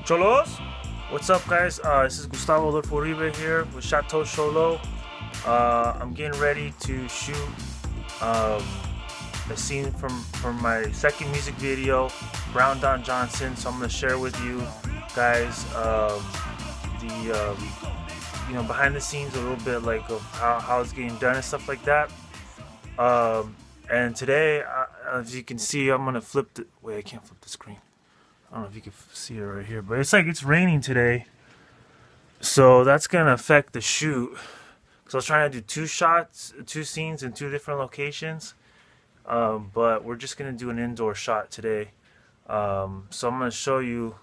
Cholos, what's up, guys? This is Gustavo here with Cholo. I'm getting ready to shoot um, a scene from my second music video, Brown Don Johnson. So I'm gonna share with you guys the behind the scenes a little bit like of how it's getting done and stuff like that. And today, as you can see, I'm gonna flip the. Wait, I can't flip the screen. I don't know if you can see it right here, but it's raining today, so that's gonna affect the shoot. Because I was trying to do two scenes in two different locations, but we're just gonna do an indoor shot today. So I'm gonna show you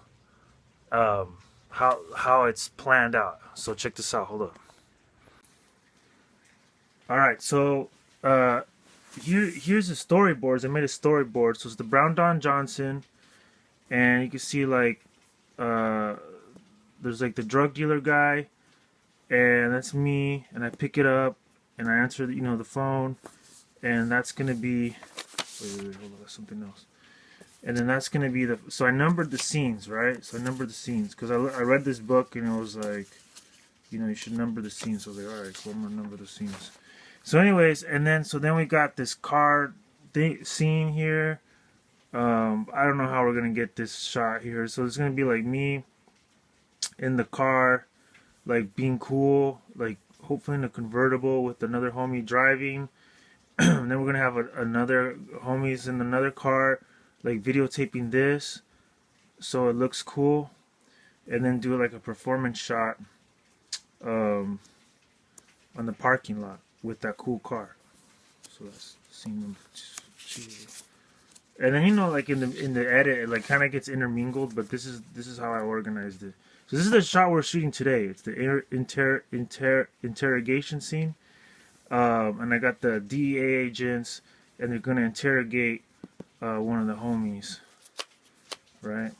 how it's planned out. So check this out. Hold up. All right, so here's the storyboards. I made a storyboard. So it's the Brown Don Johnson. And you can see like there's like the drug dealer guy, and that's me, and I pick it up and I answer the phone, and that's gonna be wait, hold on, that's something else. And then that's gonna be so I numbered the scenes, right? So I numbered the scenes because I read this book and it was like, you should number the scenes. So I was like, all right, so I'm gonna number the scenes. So anyways, and then we got this car scene here. I don't know how we're gonna get this shot here. So it's gonna be like me in the car, like being cool, like hopefully in a convertible with another homie driving. And then we're gonna have another homies in another car, like videotaping this, so it looks cool. And then do like a performance shot on the parking lot with that cool car. So that's scene number 2. And then like in the edit, it like kind of gets intermingled, but this is how I organized it. So this is the shot we're shooting today. It's the interrogation scene, and I got the DEA agents, and they're gonna interrogate one of the homies, right?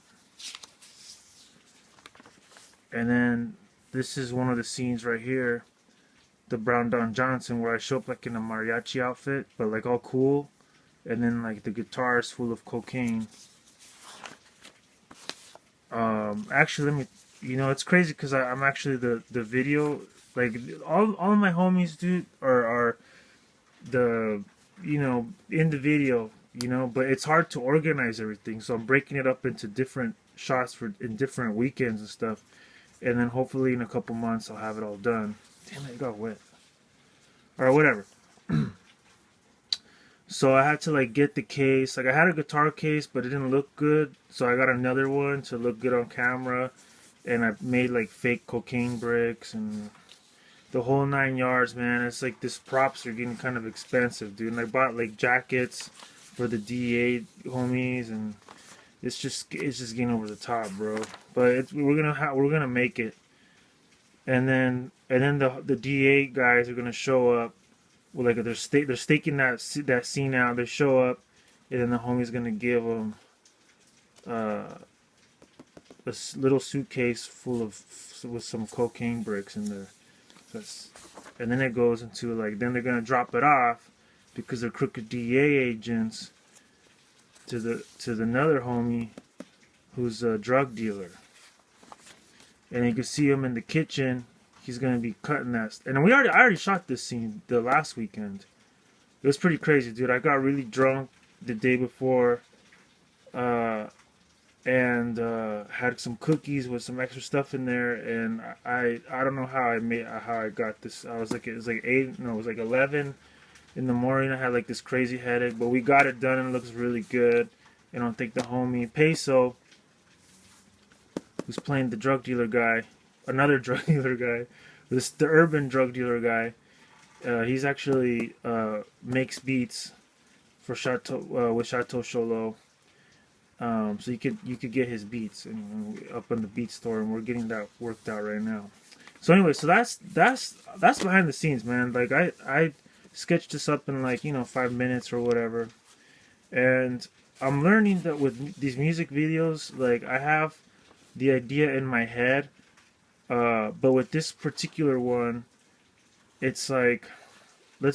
And then this is one of the scenes right here, the Brown Don Johnson, where I show up like in a mariachi outfit, but like all cool. And then like the guitar is full of cocaine. Actually, let me, it's crazy because I'm actually the video, like all of my homies, dude, are the, in the video, but it's hard to organize everything. So I'm breaking it up into different shots in different weekends and stuff. And then hopefully in a couple months I'll have it all done. Damn it, got wet. Alright, whatever. So I had to like get the case. Like I had a guitar case, but it didn't look good. So I got another one to look good on camera. And I made like fake cocaine bricks and the whole 9 yards, man. It's like these props are getting kind of expensive, dude. And I bought like jackets for the DEA homies, and it's just getting over the top, bro. But we're gonna make it. And then the DEA guys are gonna show up. Well, like they're staking that scene out. They show up, and then the homie's gonna give them a little suitcase full with some cocaine bricks in there. And then it goes into like, then they're gonna drop it off because they're crooked DEA agents to the another homie who's a drug dealer. And you can see him in the kitchen. He's gonna be cutting that, and I already shot this scene the last weekend. It was pretty crazy, dude. I got really drunk the day before, and had some cookies with some extra stuff in there, and I don't know how I got this. It was like 11 in the morning. I had like this crazy headache, but we got it done, and it looks really good. And I think the homie Peso, who's playing the drug dealer guy, another drug dealer guy, the urban drug dealer guy. He's actually makes beats for with Cholo. So you could get his beats up in the beat store, and we're getting that worked out right now. So anyway, so that's behind the scenes, man. Like I sketched this up in like 5 minutes or whatever, and I'm learning that with these music videos, like I have the idea in my head. But with this particular one, it's like, I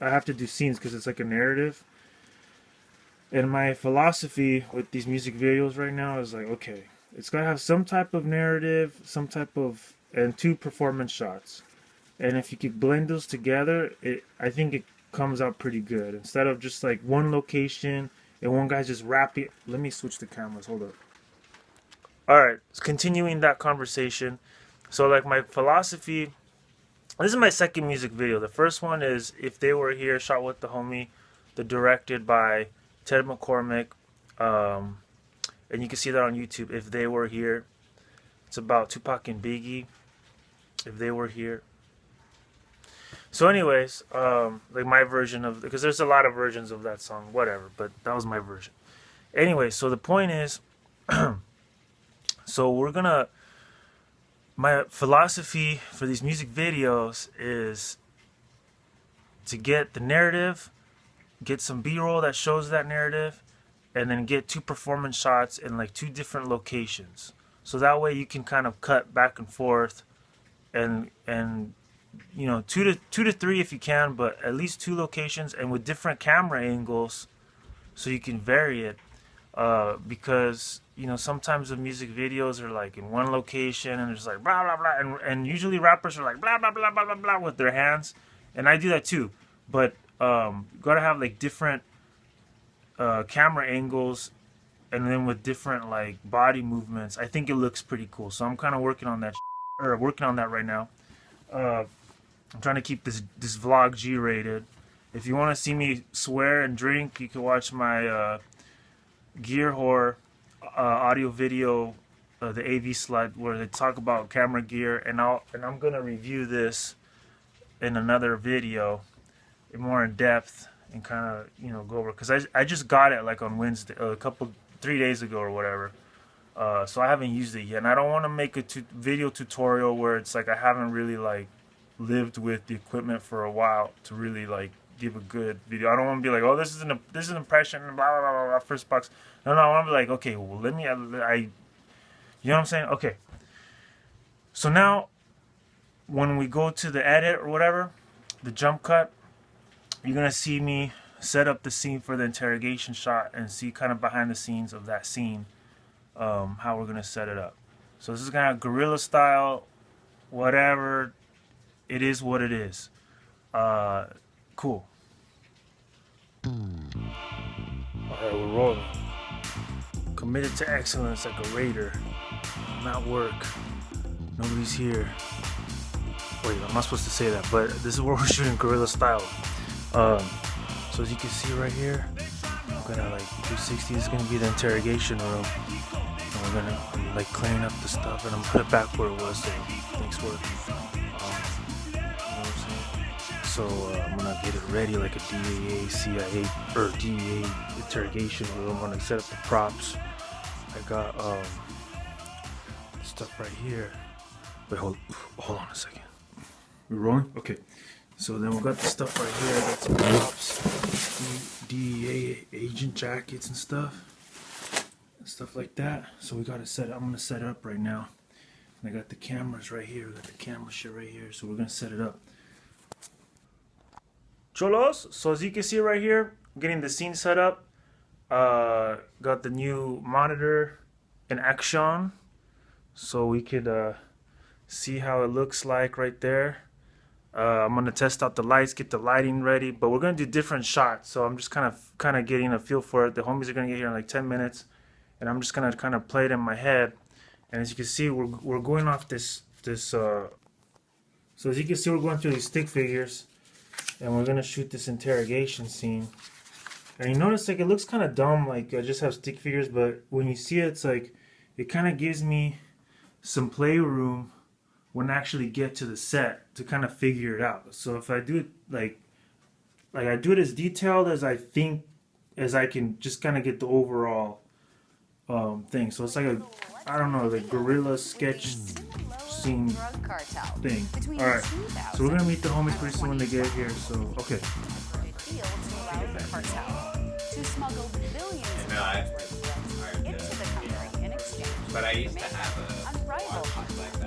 have to do scenes because it's like a narrative. And my philosophy with these music videos right now is like, okay, It's gotta have some type of narrative, and 2 performance shots. And if you could blend those together, I think it comes out pretty good. Instead of just like one location and one guy's just rapping. Let me switch the cameras. Hold up. All right, continuing that conversation. So like my philosophy. This is my second music video. The first one is If They Were Here, shot with the homie, directed by Ted McCormick. And you can see that on YouTube, If They Were Here. It's about Tupac and Biggie, If They Were Here. So anyways, like my version of, because there's a lot of versions of that song, whatever, but that was my version. Anyway, so the point is, so my philosophy for these music videos is to get the narrative, get some B-roll that shows that narrative, and then get 2 performance shots in like 2 different locations. So that way you can kind of cut back and forth, and you know, 2 to 3 if you can, but at least 2 locations and with different camera angles, so you can vary it. Because you know, sometimes the music videos are like in one location and it's like blah blah blah, and usually rappers are like blah blah blah blah blah blah with their hands, and I do that too. But gotta have like different camera angles, and then with different like body movements. I think it looks pretty cool. So I'm kind of working on that, right now. I'm trying to keep this vlog G-rated. If you want to see me swear and drink, you can watch my Gear Whore audio video, the AV Slut, where they talk about camera gear, and I'm gonna review this in another video, more in depth, and kind of, you know, go over, because I just got it like on Wednesday, 3 days ago or whatever. So I haven't used it yet, and I don't want to make a video tutorial where it's like I haven't really like lived with the equipment for a while to really like give a good video. I don't want to be like, oh, this is an impression, blah blah blah blah, first box. No, I want to be like, okay, well, let me, you know what I'm saying? Okay. So now, when we go to the edit or whatever, the jump cut, you're gonna see me set up the scene for the interrogation shot and see kind of behind the scenes of that scene, how we're gonna set it up. So this is kind of guerrilla style, whatever. It is what it is. Cool. Alright, we're rolling. Committed to excellence like a raider. I'm at work. Nobody's here. Wait, I'm not supposed to say that, but this is where we're shooting guerrilla style. So as you can see right here, I'm gonna like 260 is gonna be the interrogation room. And we're gonna like clean up the stuff, and I'm gonna put it back where it was so things work. So I'm gonna get it ready like a DEA, CIA, or DEA interrogation room. I'm gonna set up the props. I got stuff right here. Wait, hold on a second. We rolling? Okay. So then we got the stuff right here. I got some props, DEA agent jackets and stuff like that. So we gotta set it. I'm gonna set it up right now. And I got the cameras right here. We got the camera shit right here. So we're gonna set it up. Cholos, so as you can see right here, I'm getting the scene set up. Got the new monitor in action, so we could see how it looks like right there. I'm gonna test out the lights, get the lighting ready, but we're gonna do different shots. So I'm just kind of getting a feel for it. The homies are gonna get here in like 10 minutes, and I'm just gonna kind of play it in my head. And as you can see, we're going off this. So as you can see, we're going through these stick figures. And we're gonna shoot this interrogation scene. And you notice like it looks kind of dumb, like I just have stick figures, but when you see it, it's like it kind of gives me some playroom when I actually get to the set to kind of figure it out. So if I do it like I do it as detailed as I think, as I can just kind of get the overall thing. So it's like a, I don't know, like guerrilla sketch scene thing. Alright, so we're gonna meet the homies pretty soon when they get here, so okay. But I used to have a watch like